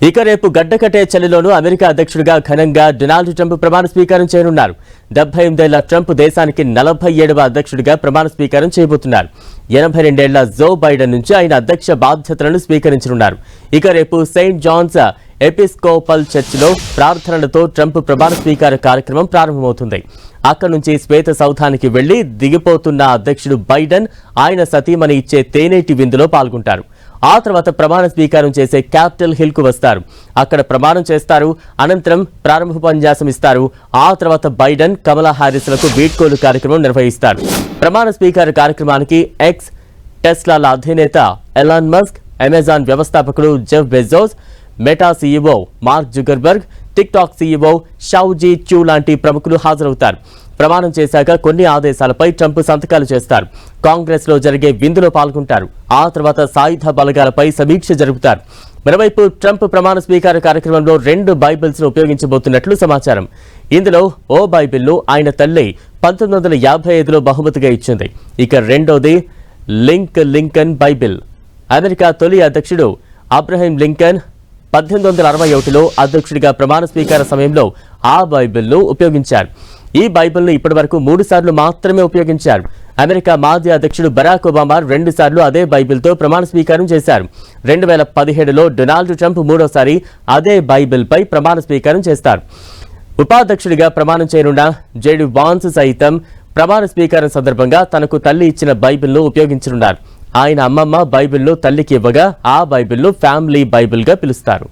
ఇక రేపు గడ్డకట్టే చలిలోనూ అమెరికా అధ్యక్షుడిగా ఘనంగా డొనాల్డ్ ట్రంప్ ప్రమాణ స్వీకారం చేయనున్నారు. 78 ఏళ్ల ట్రంప్ దేశానికి 47వ అధ్యక్షుడిగా ప్రమాణ స్వీకారం చేయబోతున్నారు. 82 ఏళ్ల జో బైడెన్ నుంచి ఆయన అధ్యక్ష బాధ్యతలను స్వీకరించనున్నారు. ఇక రేపు సెయింట్ జాన్స్ ఎపిస్కోపల్ చర్చిలో ప్రార్థనలతో ట్రంప్ ప్రమాణ స్వీకార కార్యక్రమం ప్రారంభమవుతుంది. అక్కడి నుంచి శ్వేత సౌధానికి వెళ్లి దిగిపోతున్న అధ్యక్షుడు బైడెన్ ఆయన సతీమణి ఇచ్చే తేనేటి విందులో పాల్గొంటారు. ఆ తర్వాత ప్రమాణ స్వీకారం చేసే క్యాపిటల్ హిల్ కు వస్తారు. అక్కడ ప్రమాణం చేస్తారు. అనంతరం ప్రారంభోపన్యాసం ఇస్తారు. ఆ తర్వాత బైడెన్, కమలా హారిస్ లకు వీడ్కోలు కార్యక్రమం నిర్వహిస్తారు. ప్రమాణ స్వీకార కార్యక్రమానికి ఎక్స్, టెస్లాల అధినేత ఎలాన్ మస్క్, అమెజాన్ వ్యవస్థాపకుడు Jeff Bezos, Meta CEO Mark Zuckerberg, TikTok CEO Shou Zi Chew లాంటి ప్రముఖులు హాజరవుతారు. ప్రమాణం చేశాక కొన్ని ఆదేశాలపై ట్రంప్ సంతకాలు చేస్తారు. కాంగ్రెస్ లో జరిగే విందులో పాల్గొంటారు. ఆ తర్వాత సాయుధ బలగాలపై సమీక్ష జరుపుతారు. మరోవైపు ట్రంప్ ప్రమాణ స్వీకార కార్యక్రమంలో 2 బైబిల్స్ ను ఉపయోగించబోతున్నట్లు సమాచారం. ఇందులో ఓ బైబిల్ను ఆయన తల్లి 1955లో బహుమతిగా ఇచ్చింది. ఇక రెండోది లింకన్ బైబిల్. అమెరికా తొలి అధ్యక్షుడు అబ్రహం లింకన్ 1861లో అధ్యక్షుడిగా ప్రమాణ స్వీకార సమయంలో ఆ బైబిల్ను ఉపయోగించారు. ఈ బైబిల్ను ఇప్పటివరకు 3 సార్లు మాత్రమే ఉపయోగించారు. అమెరికా మాజీ అధ్యక్షుడు బరాక్ ఒబామా 2 సార్లు అదే బైబిల్తో ప్రమాణ స్వీకారం చేశారు. 2017లో డొనాల్డ్ ట్రంప్ 3వసారి అదే బైబిల్పై ప్రమాణ స్వీకారం చేస్తారు. ఉపాధ్యక్షుడిగా ప్రమాణం చేయనున్న జేడీ వాన్స్ సైతం ప్రమాణ స్వీకారం సందర్భంగా తనకు తల్లి ఇచ్చిన బైబిల్ను ఉపయోగించనున్నారు. ఆయన అమ్మమ్మ బైబిల్ను తల్లికి ఇవ్వగా ఆ బైబిల్ను ఫ్యామిలీ బైబిల్గా పిలుస్తారు.